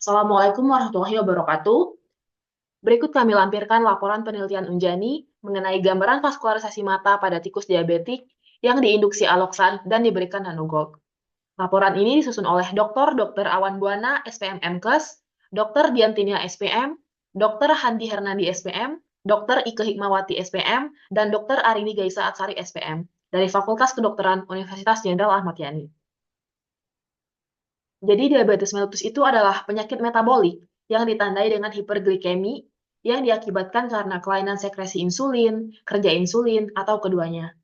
Assalamualaikum warahmatullahi wabarakatuh. Berikut kami lampirkan laporan penelitian Unjani mengenai gambaran vaskularisasi mata pada tikus diabetik yang diinduksi aloksan dan diberikan nanogold. Laporan ini disusun oleh Dr. Awan Buana, SPM MKes, Dr. Diantinia SPM, Dr. Handi Hernandi SPM, Dr. Ike Hikmawati SPM, dan Dr. Arini Gaisa Atsari SPM dari Fakultas Kedokteran Universitas Jenderal Ahmad Yani. Jadi diabetes mellitus itu adalah penyakit metabolik yang ditandai dengan hiperglikemi yang diakibatkan karena kelainan sekresi insulin, kerja insulin, atau keduanya.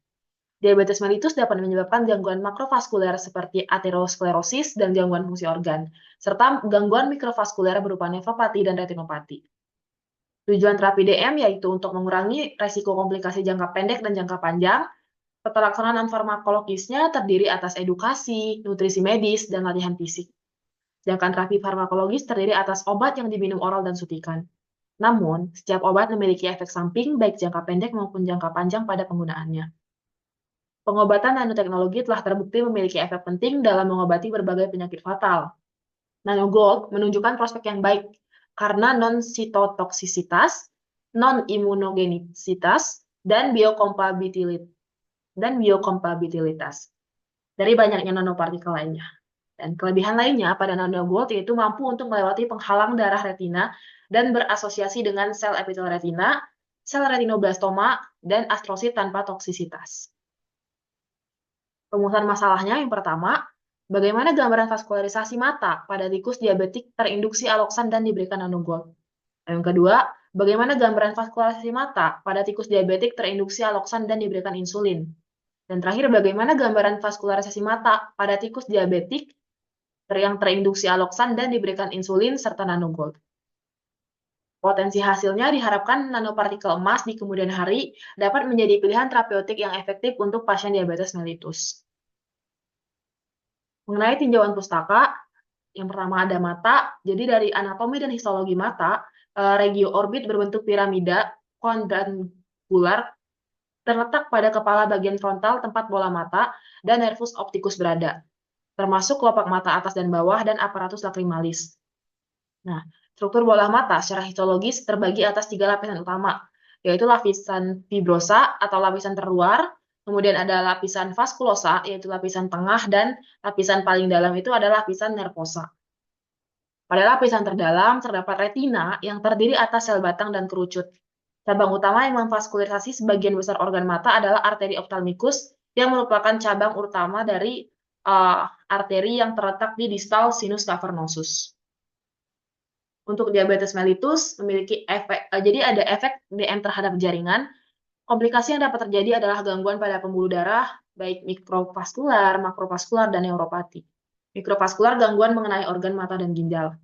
Diabetes mellitus dapat menyebabkan gangguan makrovaskuler seperti aterosklerosis dan gangguan fungsi organ, serta gangguan mikrovaskuler berupa nefropati dan retinopati. Tujuan terapi DM yaitu untuk mengurangi resiko komplikasi jangka pendek dan jangka panjang. Pelaksanaan farmakologisnya terdiri atas edukasi, nutrisi medis, dan latihan fisik. Sedangkan terapi farmakologis terdiri atas obat yang diminum oral dan suntikan. Namun, setiap obat memiliki efek samping baik jangka pendek maupun jangka panjang pada penggunaannya. Pengobatan nanoteknologi telah terbukti memiliki efek penting dalam mengobati berbagai penyakit fatal. Nanogold menunjukkan prospek yang baik karena non-sitotoksisitas, non-imunogenisitas, dan biokompatibilitas dari banyaknya nanopartikel lainnya. Dan kelebihan lainnya pada nanogold yaitu mampu untuk melewati penghalang darah retina dan berasosiasi dengan sel epitel retina, sel retinoblastoma, dan astrosit tanpa toksisitas. Rumusan masalahnya yang pertama, bagaimana gambaran vaskularisasi mata pada tikus diabetik terinduksi aloksan dan diberikan nanogold? Yang kedua, bagaimana gambaran vaskularisasi mata pada tikus diabetik terinduksi aloksan dan diberikan insulin? Dan terakhir, bagaimana gambaran vaskularisasi mata pada tikus diabetik yang terinduksi aloksan dan diberikan insulin serta nanogold. Potensi hasilnya diharapkan nanopartikel emas di kemudian hari dapat menjadi pilihan terapeutik yang efektif untuk pasien diabetes mellitus. Mengenai tinjauan pustaka, yang pertama ada mata. Jadi dari anatomi dan histologi mata, regio orbit berbentuk piramida quadrangular terletak pada kepala bagian frontal tempat bola mata dan nervus opticus berada, termasuk kelopak mata atas dan bawah dan aparatus lacrimalis. Nah, struktur bola mata secara histologis terbagi atas 3 lapisan utama, yaitu lapisan fibrosa atau lapisan terluar, kemudian ada lapisan vaskulosa, yaitu lapisan tengah, dan lapisan paling dalam itu adalah lapisan nervosa. Pada lapisan terdalam terdapat retina yang terdiri atas sel batang dan kerucut. Cabang utama yang memvaskularisasi sebagian besar organ mata adalah arteri ophthalmicus yang merupakan cabang utama dari arteri yang terletak di distal sinus cavernosus. Untuk diabetes mellitus memiliki efek, jadi ada efek DM terhadap jaringan. Komplikasi yang dapat terjadi adalah gangguan pada pembuluh darah, baik mikrovaskular, makrovaskular, dan neuropati. Mikrovaskular gangguan mengenai organ mata dan ginjal.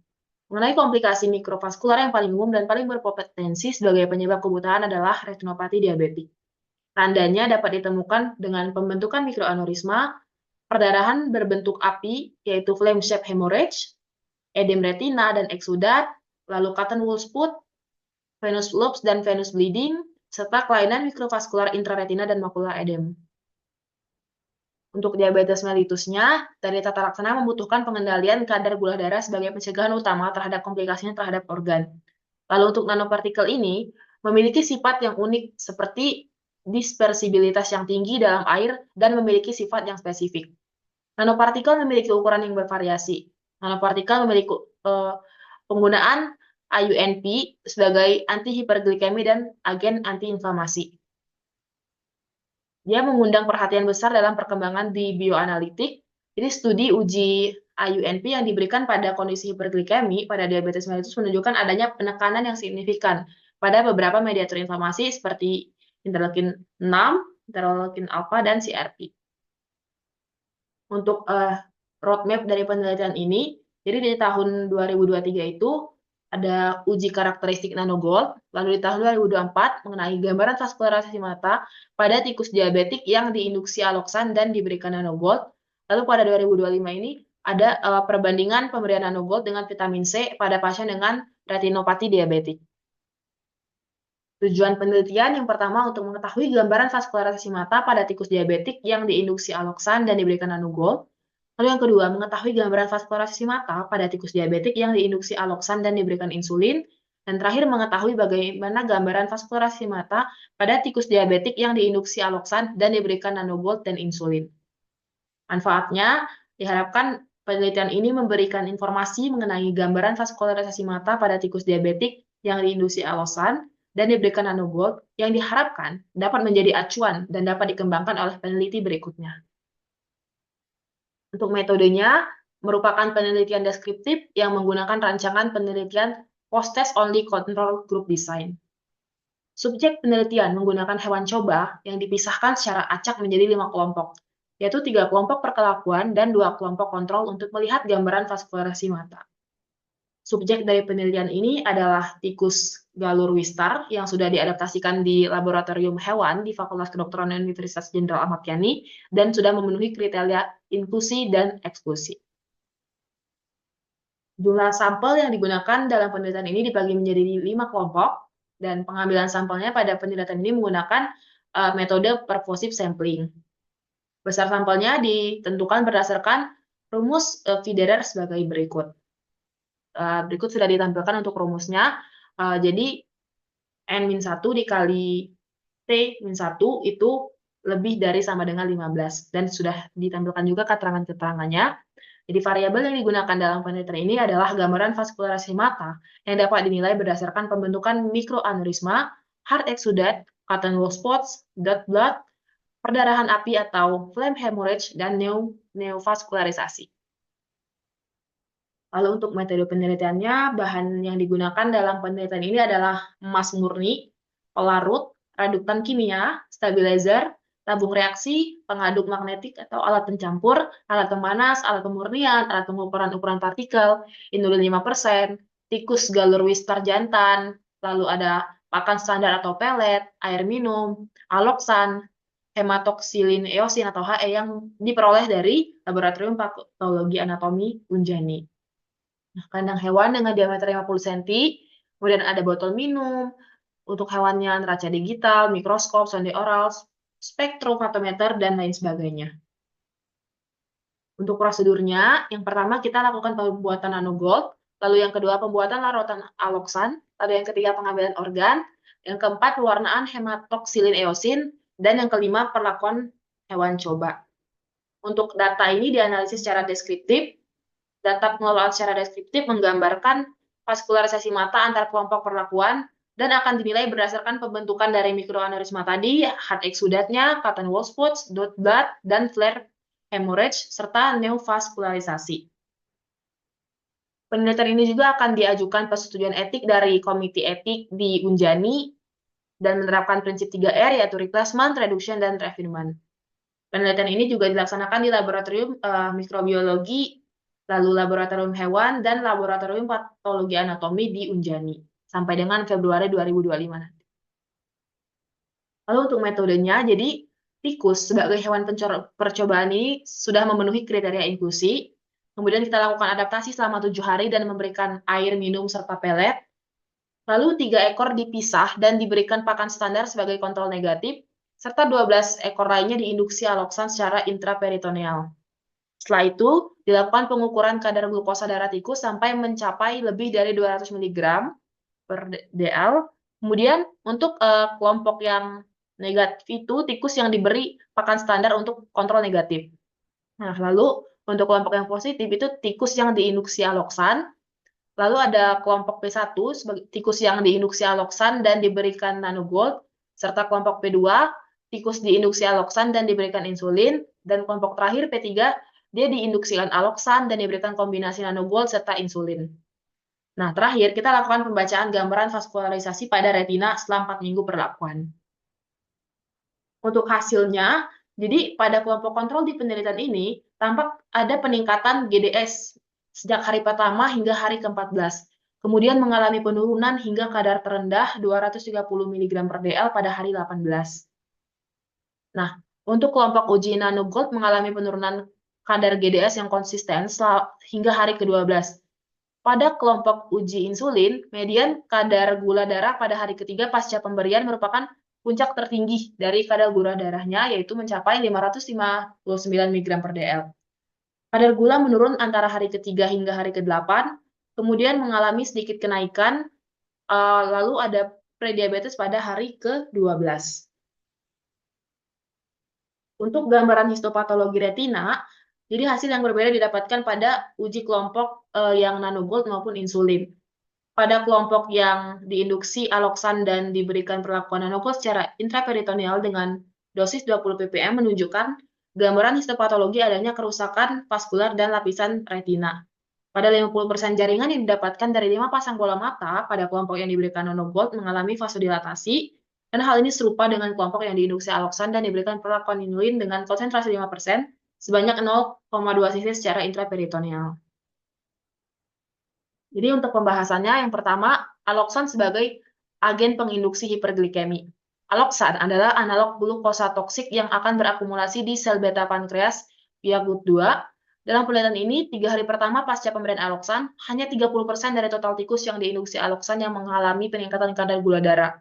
Mengenai komplikasi mikrovaskular yang paling umum dan paling berpotensi sebagai penyebab kebutaan adalah retinopati diabetik. Tandanya dapat ditemukan dengan pembentukan mikroaneurisma, perdarahan berbentuk api, yaitu flame shaped hemorrhage, edem retina dan eksudat, lalu cottonwool spot, venous lupus dan venous bleeding, serta kelainan mikrovaskular intraretina dan makular edem. Untuk diabetes mellitusnya, dari tata laksana membutuhkan pengendalian kadar gula darah sebagai pencegahan utama terhadap komplikasinya terhadap organ. Lalu untuk nanopartikel ini memiliki sifat yang unik seperti dispersibilitas yang tinggi dalam air dan memiliki sifat yang spesifik. Nanopartikel memiliki ukuran yang bervariasi. Nanopartikel memiliki penggunaan IUNP sebagai anti-hiperglikemi dan agen anti-inflamasi. Dia mengundang perhatian besar dalam perkembangan di bioanalitik. Jadi studi uji IUNP yang diberikan pada kondisi hiperglikemi pada diabetes mellitus menunjukkan adanya penekanan yang signifikan pada beberapa mediator inflamasi seperti interleukin 6, interleukin alfa, dan CRP. Untuk roadmap dari penelitian ini, jadi di tahun 2023 itu ada uji karakteristik nanogold, lalu di tahun 2024 mengenai gambaran vaskularisasi mata pada tikus diabetik yang diinduksi aloksan dan diberikan nanogold, lalu pada 2025 ini ada perbandingan pemberian nanogold dengan vitamin C pada pasien dengan retinopati diabetik. Tujuan penelitian yang pertama untuk mengetahui gambaran vaskularisasi mata pada tikus diabetik yang diinduksi aloksan dan diberikan nanogold. Lalu yang kedua, mengetahui gambaran vaskularisasi mata pada tikus diabetik yang diinduksi aloksan dan diberikan insulin. Dan terakhir, mengetahui bagaimana gambaran vaskularisasi mata pada tikus diabetik yang diinduksi aloksan dan diberikan nanogold dan insulin. Manfaatnya, diharapkan penelitian ini memberikan informasi mengenai gambaran vaskularisasi mata pada tikus diabetik yang diinduksi aloksan dan diberikan nanogold yang diharapkan dapat menjadi acuan dan dapat dikembangkan oleh peneliti berikutnya. Untuk metodenya, merupakan penelitian deskriptif yang menggunakan rancangan penelitian post-test only control group design. Subjek penelitian menggunakan hewan coba yang dipisahkan secara acak menjadi 5 kelompok, yaitu 3 kelompok perkelakuan dan 2 kelompok kontrol untuk melihat gambaran vaskularasi mata. Subjek dari penelitian ini adalah tikus galur wistar yang sudah diadaptasikan di laboratorium hewan di Fakultas Kedokteran Universitas Jenderal Ahmad Yani dan sudah memenuhi kriteria inklusi dan eksklusi. Jumlah sampel yang digunakan dalam penelitian ini dibagi menjadi 5 kelompok, dan pengambilan sampelnya pada penelitian ini menggunakan metode purposive sampling. Besar sampelnya ditentukan berdasarkan rumus Federer sebagai berikut. Berikut sudah ditampilkan untuk rumusnya. Jadi N-1 dikali T-1 itu lebih dari sama dengan 15. Dan sudah ditampilkan juga keterangan-keterangannya. Jadi variabel yang digunakan dalam penelitian ini adalah gambaran vaskularasi mata yang dapat dinilai berdasarkan pembentukan mikroaneurisma, heart exudate, cotton wool spots, dot blood, perdarahan api atau flame hemorrhage, dan neovaskularisasi. Lalu untuk metode penelitiannya, bahan yang digunakan dalam penelitian ini adalah emas murni, pelarut, reduktan kimia, stabilizer, tabung reaksi, pengaduk magnetik atau alat pencampur, alat pemanas, alat pemurnian, alat pengukuran ukuran partikel, inulin 5%, tikus galur wistar jantan, lalu ada pakan standar atau pelet, air minum, aloksan, hematoksilin eosin atau HE yang diperoleh dari Laboratorium Patologi Anatomi Unjani. Nah, kandang hewan dengan diameter 50 cm, kemudian ada botol minum, untuk hewannya neraca digital, mikroskop, sonde oral, spektrofatometer, dan lain sebagainya. Untuk prosedurnya, yang pertama kita lakukan pembuatan nanogold, lalu yang kedua pembuatan larutan aloksan, lalu yang ketiga pengambilan organ, yang keempat pewarnaan hematoksilin eosin, dan yang kelima perlakuan hewan coba. Untuk data ini dianalisis secara deskriptif. Data pengelolaan secara deskriptif menggambarkan vaskularisasi mata antar kelompok perlakuan dan akan dinilai berdasarkan pembentukan dari mikroaneurisma tadi, heart exudate-nya, cotton wool spots, dot blood, dan flare hemorrhage, serta neovaskularisasi. Penelitian ini juga akan diajukan persetujuan etik dari Komite Etik di Unjani dan menerapkan prinsip 3R, yaitu replacement, reduction, dan refinement. Penelitian ini juga dilaksanakan di laboratorium mikrobiologi, lalu laboratorium hewan, dan laboratorium patologi anatomi di Unjani, sampai dengan Februari 2025 nanti. Lalu untuk metodenya, jadi tikus sebagai hewan percobaan ini sudah memenuhi kriteria inklusi, kemudian kita lakukan adaptasi selama 7 hari dan memberikan air minum serta pelet, lalu 3 ekor dipisah dan diberikan pakan standar sebagai kontrol negatif, serta 12 ekor lainnya diinduksi aloksan secara intraperitoneal. Setelah itu, dilakukan pengukuran kadar glukosa darah tikus sampai mencapai lebih dari 200 mg per dl. Kemudian, untuk kelompok yang negatif itu, tikus yang diberi pakan standar untuk kontrol negatif. Nah, lalu untuk kelompok yang positif itu tikus yang diinduksi aloksan. Lalu ada kelompok P1, tikus yang diinduksi aloksan dan diberikan nanogold, serta kelompok P2, tikus diinduksi aloksan dan diberikan insulin, dan kelompok terakhir P3, dia diinduksikan aloksan dan diberikan kombinasi nanogold serta insulin. Nah, terakhir kita lakukan pembacaan gambaran vaskularisasi pada retina selama 4 minggu perlakuan. Untuk hasilnya, jadi pada kelompok kontrol di penelitian ini, tampak ada peningkatan GDS sejak hari pertama hingga hari ke-14. Kemudian mengalami penurunan hingga kadar terendah 230 mg per dl pada hari 18. Nah, untuk kelompok uji nanogold mengalami penurunan kadar GDS yang konsisten hingga hari ke-12. Pada kelompok uji insulin, median kadar gula darah pada hari ketiga pasca pemberian merupakan puncak tertinggi dari kadar gula darahnya, yaitu mencapai 559 mg per dl. Kadar gula menurun antara hari ketiga hingga hari ke-8, kemudian mengalami sedikit kenaikan, lalu ada prediabetes pada hari ke-12. Untuk gambaran histopatologi retina, jadi hasil yang berbeda didapatkan pada uji kelompok yang nanogold maupun insulin. Pada kelompok yang diinduksi aloksan dan diberikan perlakuan nanogold secara intraperitoneal dengan dosis 20 ppm menunjukkan gambaran histopatologi adanya kerusakan vaskular dan lapisan retina. Pada 50% jaringan yang didapatkan dari 5 pasang bola mata pada kelompok yang diberikan nanogold mengalami vasodilatasi, dan hal ini serupa dengan kelompok yang diinduksi aloksan dan diberikan perlakuan inulin dengan konsentrasi 5% sebanyak 0,2 cc secara intraperitoneal. Jadi untuk pembahasannya, yang pertama, aloksan sebagai agen penginduksi hiperglikemi. Aloksan adalah analog glukosa toksik yang akan berakumulasi di sel beta pankreas via GUT2. Dalam penelitian ini, 3 hari pertama pasca pemberian aloksan, hanya 30% dari total tikus yang diinduksi aloksan yang mengalami peningkatan kadar gula darah.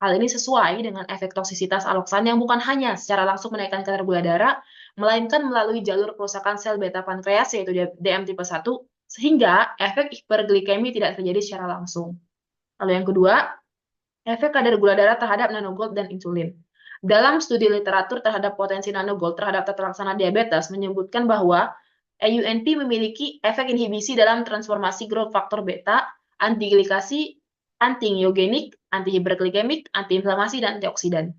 Hal ini sesuai dengan efek toksisitas aloksan yang bukan hanya secara langsung menaikkan kadar gula darah, melainkan melalui jalur kerusakan sel beta pankreas yaitu DM tipe 1, sehingga efek hiperglikemi tidak terjadi secara langsung. Lalu yang kedua, efek kadar gula darah terhadap nanogold dan insulin. Dalam studi literatur terhadap potensi nanogold terhadap tata laksana diabetes menyebutkan bahwa AUNP memiliki efek inhibisi dalam transformasi growth factor beta, antiglikasi, anti-ngeogenik, anti-hiperglikemik, antiinflamasi, dan antioksidan.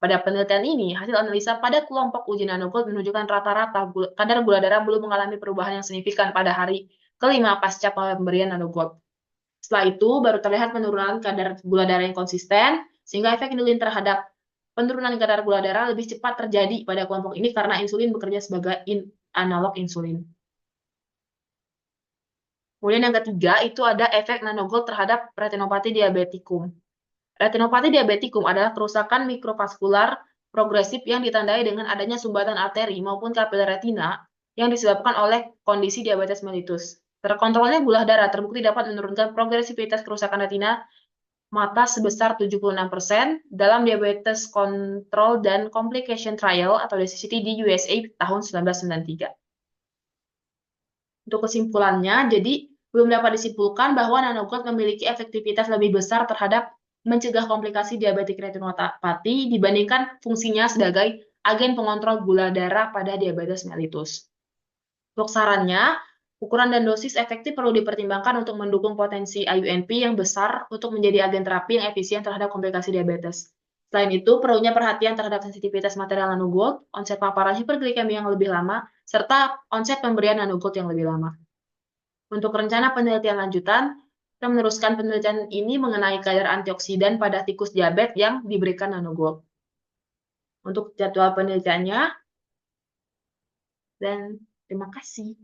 Pada penelitian ini, hasil analisa pada kelompok uji nanogold menunjukkan rata-rata kadar gula darah belum mengalami perubahan yang signifikan pada hari kelima pasca pemberian nanogold. Setelah itu, baru terlihat penurunan kadar gula darah yang konsisten, sehingga efek inulin terhadap penurunan kadar gula darah lebih cepat terjadi pada kelompok ini karena insulin bekerja sebagai analog insulin. Kemudian yang ketiga, itu ada efek nanogold terhadap retinopati diabeticum. Retinopati diabeticum adalah kerusakan mikrovaskular progresif yang ditandai dengan adanya sumbatan arteri maupun kapiler retina yang disebabkan oleh kondisi diabetes mellitus. Terkontrolnya gula darah terbukti dapat menurunkan progresivitas kerusakan retina mata sebesar 76% dalam Diabetes Control dan Complication Trial atau DCCT di USA tahun 1993. Untuk kesimpulannya, jadi belum dapat disimpulkan bahwa nanogold memiliki efektivitas lebih besar terhadap mencegah komplikasi diabetik retinopati dibandingkan fungsinya sebagai agen pengontrol gula darah pada diabetes mellitus. Untuk sarannya, ukuran dan dosis efektif perlu dipertimbangkan untuk mendukung potensi AUNP yang besar untuk menjadi agen terapi yang efisien terhadap komplikasi diabetes. Selain itu, perlunya perhatian terhadap sensitivitas material nanogold, onset paparan hiperglikemi yang lebih lama, serta onset pemberian nanogold yang lebih lama. Untuk rencana penelitian lanjutan, kita meneruskan penelitian ini mengenai kadar antioksidan pada tikus diabetes yang diberikan nanogold. Untuk jadwal penelitiannya, dan terima kasih.